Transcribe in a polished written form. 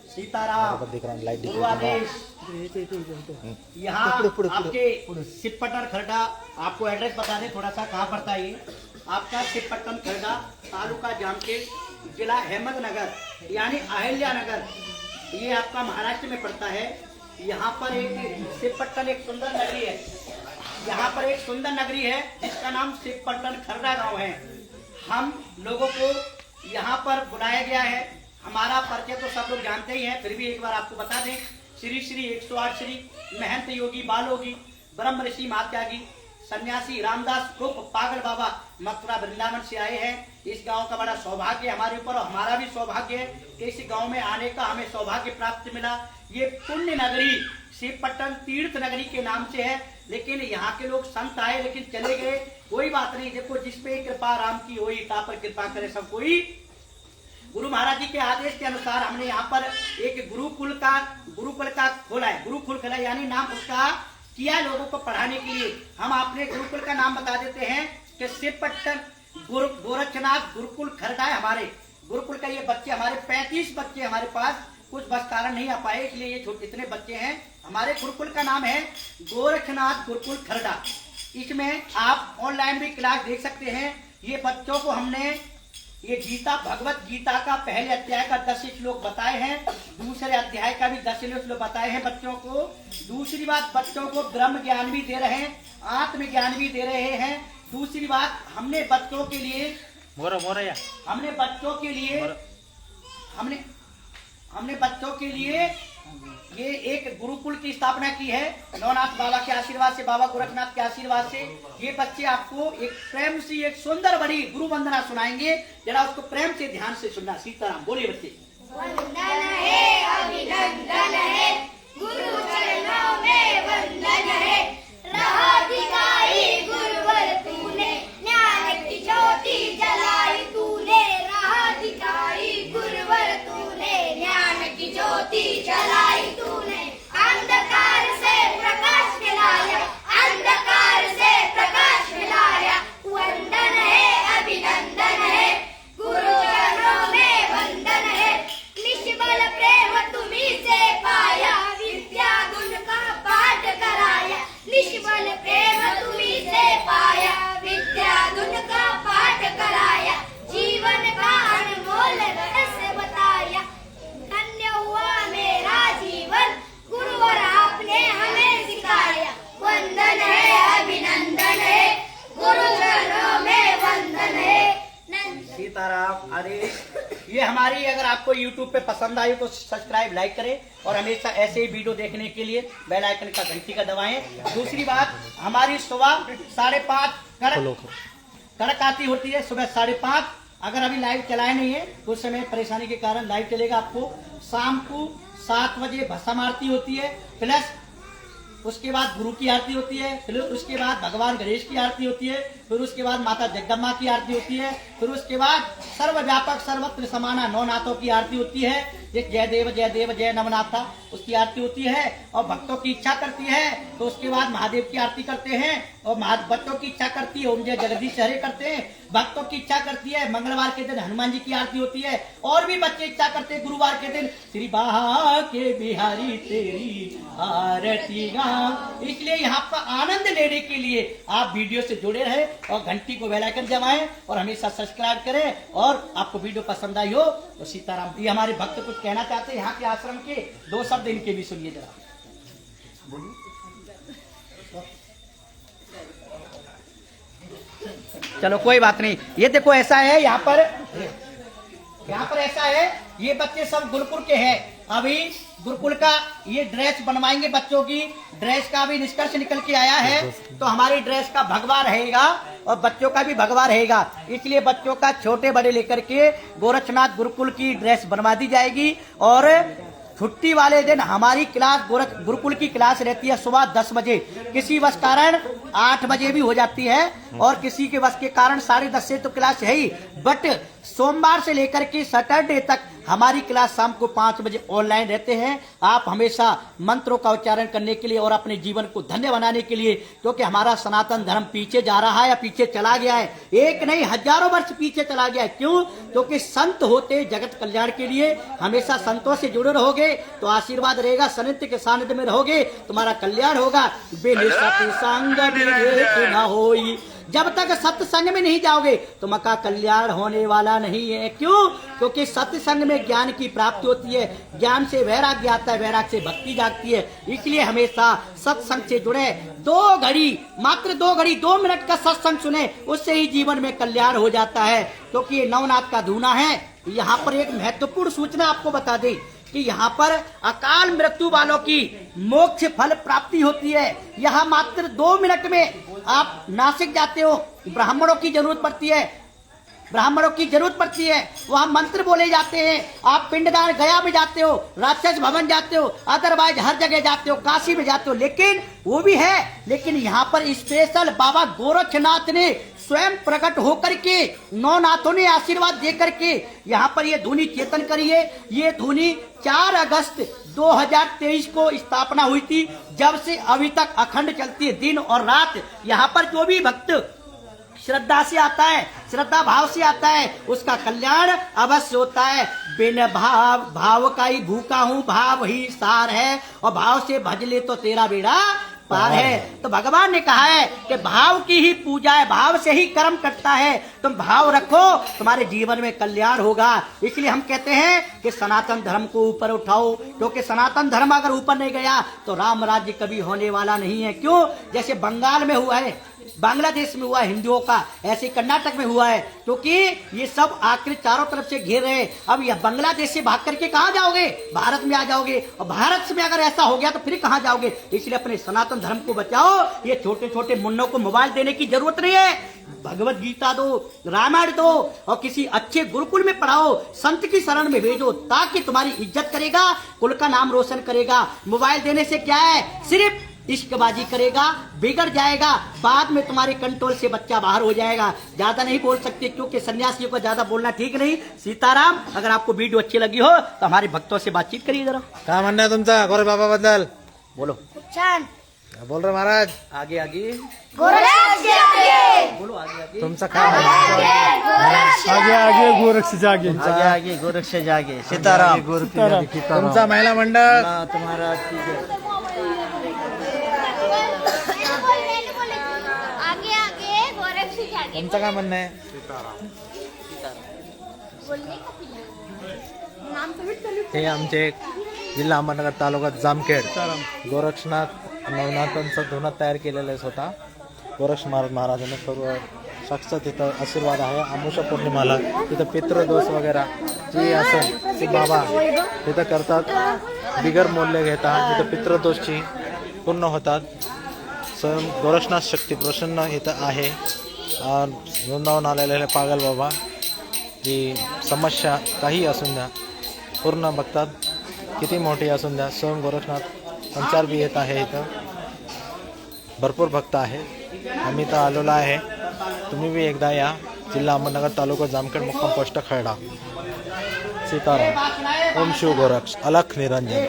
सीताराम गुरुआदेश। यहाँ आपके सिपपटन खरड़ा, आपको एड्रेस बता दें थोड़ा सा कहाँ पड़ता है ये। आपका सिपपटन खरड़ा, तालुका जामखेड़, जिला अहमदनगर यानी अहिल्या नगर, ये आपका महाराष्ट्र में पड़ता है। यहाँ पर एक सिपपटन एक सुंदर नगरी है, यहाँ पर एक सुंदर नगरी है जिसका नाम सिपपटन खरड़ा गांव है। हम लोगों को यहाँ पर बुलाया गया है। हमारा परिचय तो सब लोग जानते ही हैं, फिर भी एक बार आपको बता दें। श्री श्री 108 श्री महंत योगी बालोगी ब्रह्म ऋषि महात्यागी सन्यासी रामदास ग्रुप पागल बाबा मथुरा वृंदावन से आए हैं। इस गांव का बड़ा सौभाग्य हमारे ऊपर, और हमारा भी सौभाग्य है कि इस गांव में आने का हमें सौभाग्य प्राप्त मिला। ये पुण्य नगरी सिपपटन तीर्थ नगरी के नाम से है, लेकिन यहाँ के लोग संत आए लेकिन चले गए, कोई बात नहीं। देखो जिसपे कृपा राम की होई ता पर कृपा करे सब कोई। गुरु महाराज जी के आदेश के अनुसार हमने यहाँ पर एक गुरुकुल का खोला है। गुरुकुल खोला यानी नाम उसका किया लोगों को पढ़ाने के लिए। हम अपने गुरुकुल का नाम बता देते हैं कि सिपपटन गोरखनाथ गुरुकुल खरड़ा है। हमारे गुरुकुल का ये बच्चे, हमारे 35 बच्चे हमारे पास, कुछ बस कारण नहीं आ पाए इसलिए ये इतने बच्चे हैं। हमारे गुरुकुल का नाम है गोरखनाथ गुरुकुल खरड़ा। इसमें आप ऑनलाइन भी क्लास देख सकते हैं। ये बच्चों को हमने ये भगवत गीता का पहले अध्याय का 10 श्लोक बताए हैं, दूसरे अध्याय का भी 10 श्लोक बताए हैं बच्चों को। दूसरी बात, बच्चों को ब्रह्म ज्ञान भी दे रहे हैं, आत्म ज्ञान भी दे रहे हैं। दूसरी बात, हमने बच्चों के लिए ये एक गुरुकुल की स्थापना की है। नवनाथ बाबा के आशीर्वाद से, बाबा गोरखनाथ के आशीर्वाद से ये बच्चे आपको एक प्रेम से एक सुंदर बड़ी गुरु वंदना सुनाएंगे। जरा उसको प्रेम से ध्यान से सुनना। सीताराम बोलिए बच्चे। वंदन है, अभिनंदन है, गुरु चरणों में वंदन है। राधिकाई गुरुवर तूने, ज्ञान की ज्योति जलाई तूने। राधिकाई गुरुवर तूने, ज्ञान की ज्योति जलाई तूने। अंधकार से प्रकाश मिलाया, अंधकार से प्रकाश मिलाया। वंदन है, अभिनंदन है, गुरु चरणों में वंदन है। निष्फल प्रेम तुम्ही से पाया, विद्या गुण का पाठ कराया। निष्फल प्रेम तुम्ही से पाया, विद्या गुण का पाठ कराया। जीवन का अनमोल रहस्य बताया, धन्य हुआ मेरा जीवन, गुरुवर आपने हमें सिखाया। वंदन है, अभिनंदन है, गुरु चरणों में वंदन है। सीताराम। अरे ये हमारी, अगर आपको YouTube पे पसंद आई तो सब्सक्राइब लाइक करें, और हमेशा ऐसे ही वीडियो देखने के लिए बेल आइकन का घंटी का दबाएं। दूसरी बात, हमारी सुबह 5:30 कड़क आती होती है, सुबह 5:30। अगर अभी लाइव चलाए नहीं है, कुछ समय परेशानी के कारण लाइव चलेगा आपको। शाम को 7 बजे भस्म आरती होती है, प्लस उसके बाद गुरु की आरती होती है, फिर उसके बाद भगवान गणेश की आरती होती है, फिर उसके बाद माता जगदम्बा की आरती होती है, फिर उसके बाद सर्वव्यापक सर्वत्र समाना नवनाथों की आरती होती है। जय देव जय नवनाथा उसकी आरती होती है। और भक्तों की इच्छा करती है तो उसके बाद महादेव की आरती करते हैं, और बच्चों की इच्छा करती है ओम जय जगदीश हरे करते हैं। भक्तों की इच्छा करती है मंगलवार के दिन हनुमान जी की आरती होती है, और भी बच्चे इच्छा करते हैं गुरुवार के दिन श्री बाहा के बिहारी तेरी आरती गाँव। इसलिए यहाँ पर आनंद लेने के लिए आप वीडियो से जुड़े रहे और घंटी को बेल आइकन दबाएं और हमेशा सब्सक्राइब करें। और आपको वीडियो पसंद आई हो तो सीताराम। ये हमारे भक्त कुछ कहना चाहते हैं यहाँ के आश्रम के, 2 शब्द इनके भी सुनिए जरा। चलो कोई बात नहीं। ये देखो ऐसा है, यहाँ पर ऐसा है, ये बच्चे सब गुरुकुल के हैं। अभी गुरुकुल का ये ड्रेस बनवाएंगे, बच्चों की ड्रेस का भी निष्कर्ष निकल के आया है, तो हमारी ड्रेस का भगवा रहेगा और बच्चों का भी भगवा रहेगा। इसलिए बच्चों का छोटे बड़े लेकर के गोरखनाथ गुरुकुल की ड्रेस बनवा दी जाएगी। और छुट्टी वाले दिन हमारी क्लास गुरुकुल की क्लास रहती है सुबह 10 बजे, किसी वश कारण 8 बजे भी हो जाती है, और किसी के वश के कारण 10:30 से तो क्लास है ही। बट सोमवार से लेकर के सैटरडे तक हमारी क्लास शाम को 5 बजे ऑनलाइन रहते हैं। आप हमेशा मंत्रों का उच्चारण करने के लिए और अपने जीवन को धन्य बनाने के लिए, क्योंकि हमारा सनातन धर्म पीछे जा रहा है या पीछे चला गया है, एक नहीं हजारों वर्ष पीछे चला गया है। क्यों? क्योंकि संत होते जगत कल्याण के लिए। हमेशा संतों से जुड़े रहोगे तो आशीर्वाद रहेगा, सानिध्य के सानिध्य में रहोगे तुम्हारा कल्याण होगा। बिन सत्संग विवेक न होई, जब तक सत्संग में नहीं जाओगे तो मका कल्याण होने वाला नहीं है। क्यों? क्योंकि सत्संग में ज्ञान की प्राप्ति होती है, ज्ञान से वैराग्य आता है, वैराग्य से भक्ति जागती है। इसलिए हमेशा सत्संग से जुड़े। 2 घड़ी, मात्र 2 घड़ी 2 मिनट का सत्संग सुने, उससे ही जीवन में कल्याण हो जाता है। क्योंकि ये नवनाथ का धूना है। यहाँ पर एक महत्वपूर्ण सूचना आपको बता दें कि यहाँ पर अकाल मृत्यु वालों की मोक्ष फल प्राप्ति होती है। यहाँ मात्र 2 मिनट में आप नासिक जाते हो, ब्राह्मणों की जरूरत पड़ती है, ब्राह्मणों की जरूरत पड़ती है, वहाँ मंत्र बोले जाते हैं। आप पिंडदान गया में जाते हो, राक्षस भवन जाते हो, अदरवाइज हर जगह जाते हो, काशी में जाते हो, लेकिन वो भी है। लेकिन यहाँ पर स्पेशल बाबा गोरखनाथ ने स्वयं प्रकट होकर के, नौनाथों ने आशीर्वाद दे करके यहाँ पर ये धुनी चेतन करी है। ये धुनी 4 अगस्त 2023 को स्थापना हुई थी। जब से अभी तक अखंड चलती है, दिन और रात। यहाँ पर जो भी भक्त श्रद्धा से आता है, श्रद्धा भाव से आता है, उसका कल्याण अवश्य होता है। बिन भाव, भाव का ही भूखा हूँ, भाव ही सार है, और भाव से भज ले तो तेरा बेड़ा पार है। तो भगवान ने कहा है कि भाव की ही पूजा है, भाव से ही कर्म करता है। तुम भाव रखो, तुम्हारे जीवन में कल्याण होगा। इसलिए हम कहते हैं कि सनातन धर्म को ऊपर उठाओ, क्योंकि सनातन धर्म अगर ऊपर नहीं गया तो राम राज्य कभी होने वाला नहीं है। क्यों? जैसे बंगाल में हुआ है, बांग्लादेश में हुआ हिंदुओं का, ऐसे कर्नाटक में हुआ है। क्योंकि ये सब आकर चारों तरफ से घेर रहे। अब यह बांग्लादेश से भाग करके कहाँ जाओगे? भारत में आ जाओगे। और भारत में अगर ऐसा हो गया तो फिर कहाँ जाओगे? इसलिए अपने सनातन धर्म को बचाओ। ये छोटे छोटे मुन्नों को मोबाइल देने की जरूरत नहीं है। भगवत गीता दो, रामायण दो, और किसी अच्छे गुरुकुल में पढ़ाओ, संत की शरण में भेजो, ताकि तुम्हारी इज्जत करेगा, कुल का नाम रोशन करेगा। मोबाइल देने से क्या है? सिर्फ इश्कबाजी करेगा, बिगड़ जाएगा, बाद में तुम्हारे कंट्रोल से बच्चा बाहर हो जाएगा। ज्यादा नहीं बोल सकते, क्योंकि सन्यासियों को ज्यादा बोलना ठीक नहीं। सीताराम, अगर आपको वीडियो अच्छी लगी हो तो हमारे भक्तों से बातचीत करिए जरा। काय म्हणणं आहे तुमचं गोरे बाबा बद्दल? बोलो। छान. बोल रहे महाराज. आगे आगे गोरक्षचे आगे. बोलो, आगे आगे। तुमचं काय म्हणणं आहे? गोरक्षचे आगे आगे गोरक्ष जागे. आगे आगे गोरक्ष जागे. सीताराम. तुमचा महिला मंडळ. तुम्हारा आगे आगे गोरक्षचे आगे. तुमचं काय म्हणणं आहे? हे आमचे जिल्हा अहमदनगर तालुका जामखेड गोरक्षनाथ नवनाथांचा धुना तयार केलेला आहे स्वतः गोरक्ष महाराजांनी सर्व साक्षात तिथं आशीर्वाद आहे. आमुषा पौर्णिमाला तिथं पितृदोष वगैरे जी असं ती बाबा तिथं करतात, बिगर मूल्य घेतात. तिथं पितृदोषची पूर्ण होतात. स्वयं गोरक्षनाथ शक्ती प्रसन्न इथं आहे. वृंदावन आलेले पागल बाबा जी समस्या काही असून द्या पूर्ण बघतात, किती मोठी असून द्या. स्वयं गोरक्षनाथ संचार बी येत आहे. इथं भरपूर भक्त आहे. आम्ही इथं आलेलो आहे. तुम्ही बी एकदा या. जिल्हा अहमदनगर, तालुका जामखेड, मुक्काम पोस्ट खर्डा. सीताराम. ओम शिव गोरक्ष. अलख निरंजन.